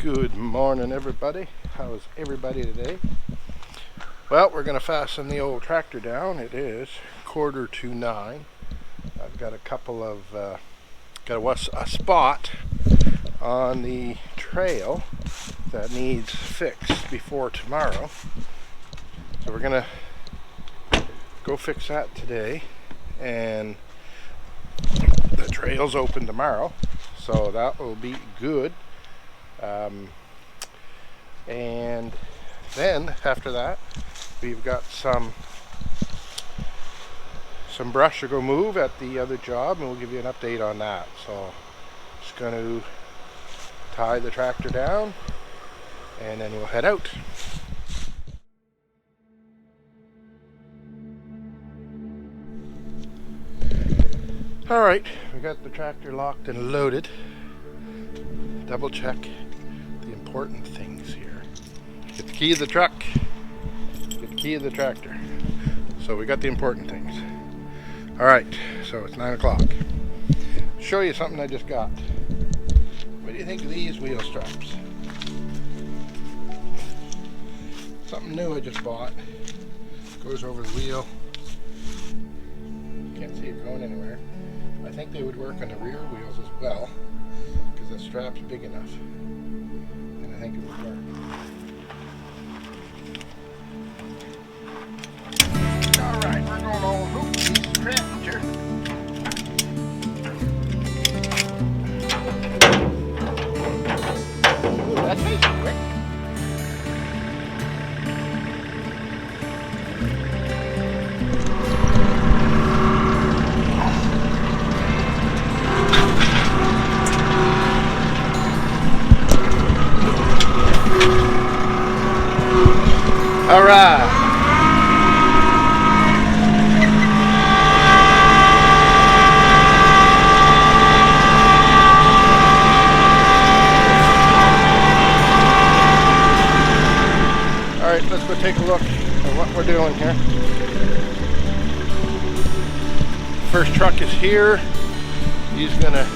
Good morning, everybody. How's everybody today? Well, we're going to fasten the old tractor down. It is 8:45. I've got a couple of a spot on the trail that needs fixed before tomorrow, so we're going to go fix that today, and the trail's open tomorrow, so that will be good. And then after that, we've got some brush to go move at the other job, and we'll give you an update on that. So just going to tie the tractor down and then we'll head out. Alright, we got the tractor locked and loaded. Double check the important things here. Get the key of the truck, get the key of the tractor. So we got the important things. Alright, so it's 9 o'clock. Show you something I just got. What do you think of these wheel straps? Something new I just bought. Goes over the wheel. Can't see it going anywhere. I think they would work on the rear wheels as well, because the strap's big enough, and I think it would work. Alright, we're going all hoop piece tractor. Ooh, that's nice and quick. Alright. Alright, let's go take a look at what we're doing here. First truck is here. He's gonna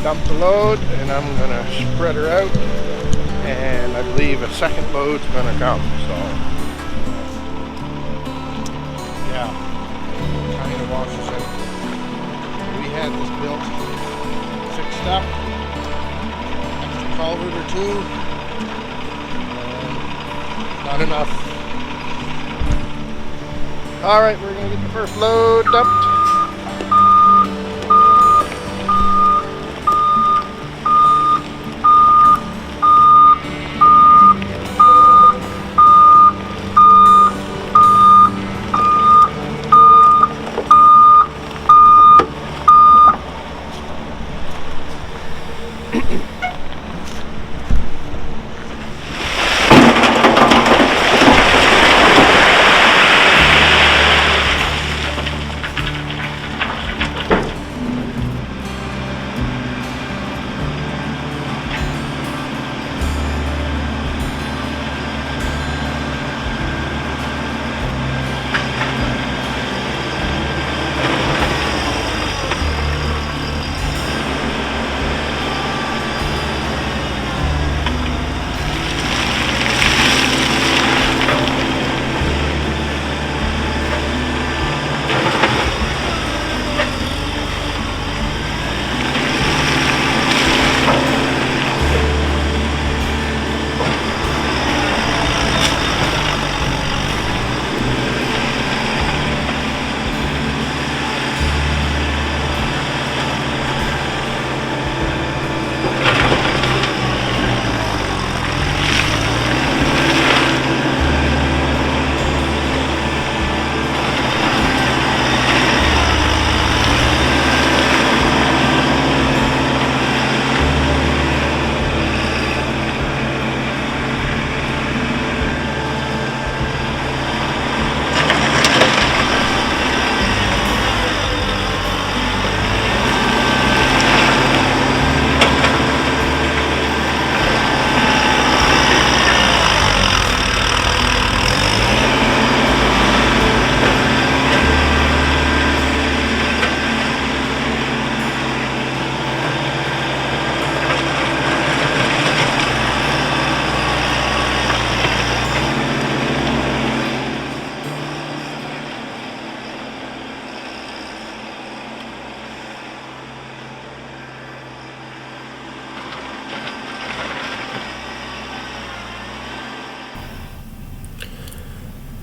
dump the load and I'm gonna spread her out. And I believe a second load's gonna come, so yeah, trying to wash this out. We had this built, fixed up, extra culvert or two, and not enough. Alright, we're gonna get the first load dumped.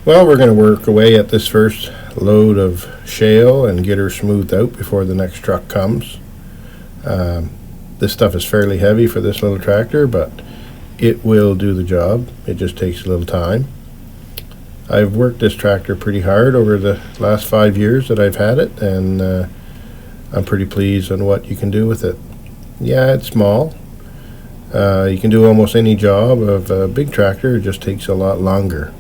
Well, we're going to work away at this first load of shale and get her smoothed out before the next truck comes. This stuff is fairly heavy for this little tractor, but it will do the job. It just takes a little time. I've worked this tractor pretty hard over the last 5 years that I've had it, and I'm pretty pleased on what you can do with it. Yeah, it's small. You can do almost any job of a big tractor. It just takes a lot longer.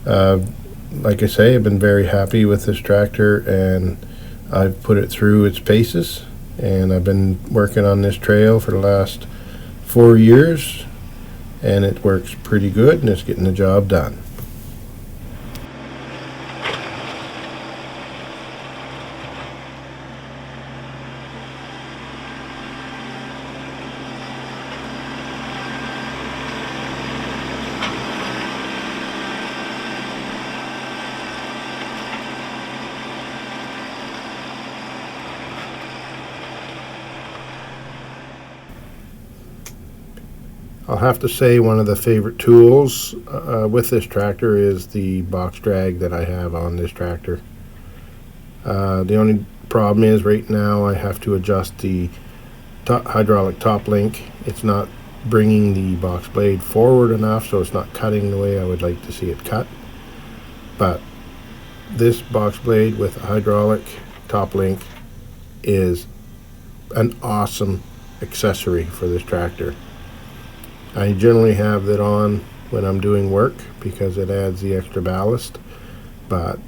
Like I say, I've been very happy with this tractor, and I've put it through its paces, and I've been working on this trail for the last 4 years, and it works pretty good, and it's getting the job done. I'll have to say one of the favorite tools with this tractor is the box drag that I have on this tractor. The only problem is right now I have to adjust the hydraulic top link. It's not bringing the box blade forward enough, so it's not cutting the way I would like to see it cut. But this box blade with a hydraulic top link is an awesome accessory for this tractor. I generally have it on when I'm doing work because it adds the extra ballast, but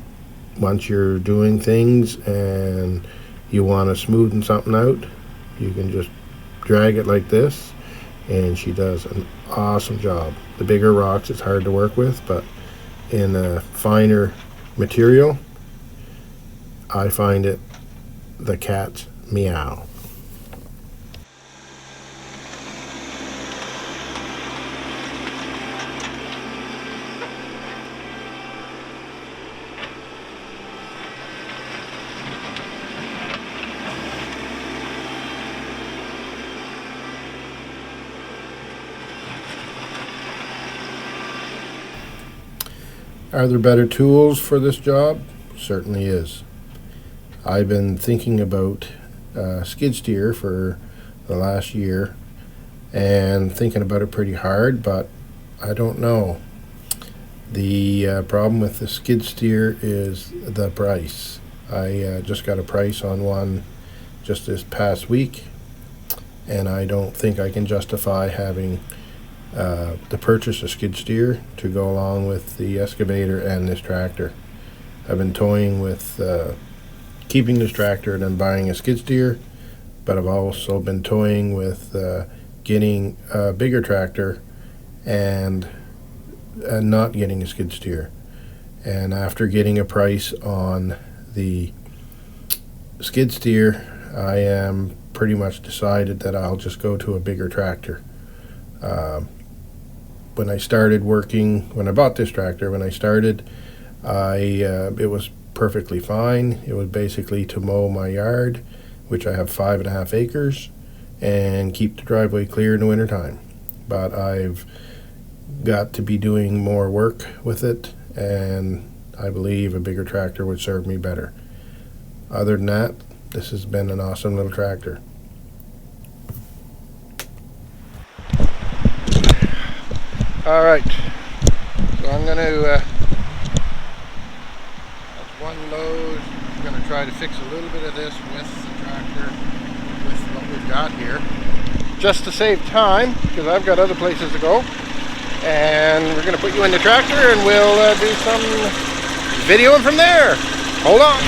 once you're doing things and you want to smoothen something out, you can just drag it like this, and she does an awesome job. The bigger rocks it's hard to work with, but in a finer material, I find it the cat's meow. Are there better tools for this job? Certainly is. I've been thinking about skid steer for the last year and thinking about it pretty hard, but I don't know. The problem with the skid steer is the price. I just got a price on one just this past week, and I don't think I can justify having the purchase of skid steer to go along with the excavator and this tractor. I've been toying with keeping this tractor and then buying a skid steer, but I've also been toying with getting a bigger tractor and not getting a skid steer. And after getting a price on the skid steer, I am pretty much decided that I'll just go to a bigger tractor. When I started working, when I bought this tractor, it was perfectly fine. It was basically to mow my yard, which I have 5.5 acres, and keep the driveway clear in the wintertime. But I've got to be doing more work with it, and I believe a bigger tractor would serve me better. Other than that, this has been an awesome little tractor. All right, so I'm going to, that's one load. I'm going to try to fix a little bit of this with the tractor, with what we've got here, just to save time, because I've got other places to go. And we're going to put you in the tractor, and we'll do some videoing from there. Hold on.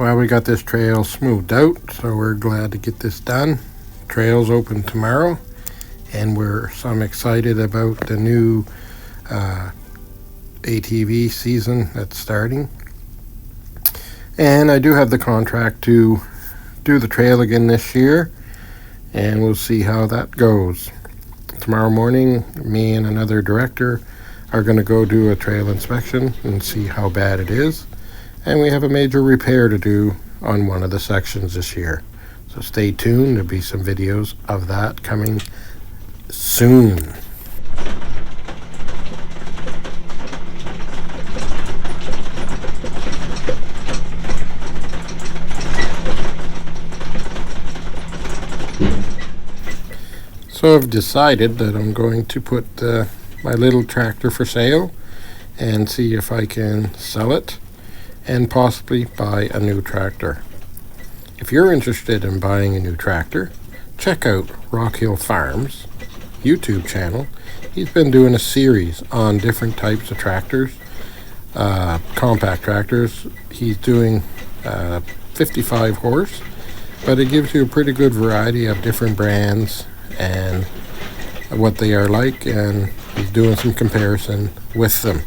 Well, we got this trail smoothed out, so we're glad to get this done. Trail's open tomorrow, and we're excited about the new ATV season that's starting. And I do have the contract to do the trail again this year, and we'll see how that goes. Tomorrow morning, me and another director are going to go do a trail inspection and see how bad it is. And we have a major repair to do on one of the sections this year. So stay tuned, there'll be some videos of that coming soon. So I've decided that I'm going to put my little tractor for sale and see if I can sell it and possibly buy a new tractor. If you're interested in buying a new tractor, check out Rock Hill Farms YouTube channel. He's been doing a series on different types of tractors, compact tractors. He's doing 55 horse, but it gives you a pretty good variety of different brands and what they are like, and he's doing some comparison with them.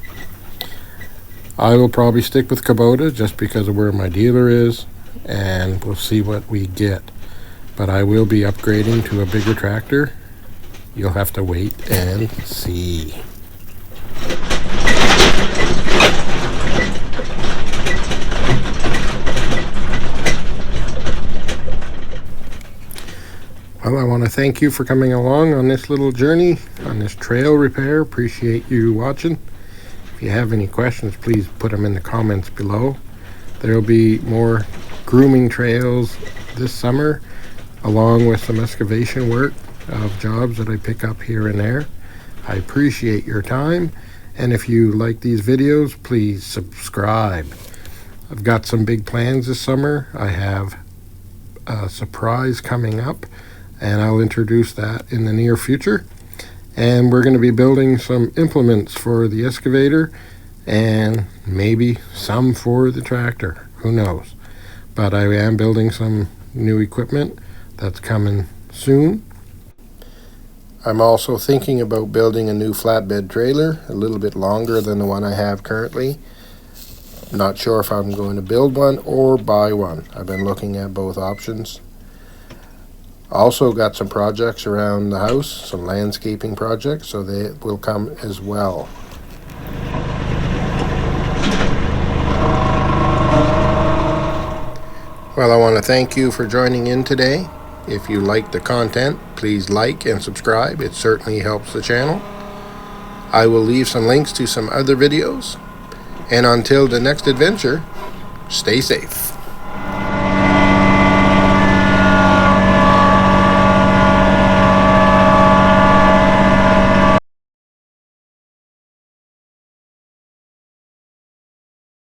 I will probably stick with Kubota just because of where my dealer is, and we'll see what we get. But I will be upgrading to a bigger tractor. You'll have to wait and see. Well, I want to thank you for coming along on this little journey, on this trail repair. Appreciate you watching. If you have any questions, please put them in the comments below. There will be more grooming trails this summer, along with some excavation work of jobs that I pick up here and there. I appreciate your time, and if you like these videos, please subscribe. I've got some big plans this summer. I have a surprise coming up, and I'll introduce that in the near future. And we're going to be building some implements for the excavator and maybe some for the tractor. Who knows? But I am building some new equipment that's coming soon. I'm also thinking about building a new flatbed trailer, a little bit longer than the one I have currently. Not sure if I'm going to build one or buy one. I've been looking at both options. Also got some projects around the house, some landscaping projects, so they will come as well. Well, I want to thank you for joining in today. If you like the content, please like and subscribe. It certainly helps the channel. I will leave some links to some other videos. And until the next adventure, stay safe.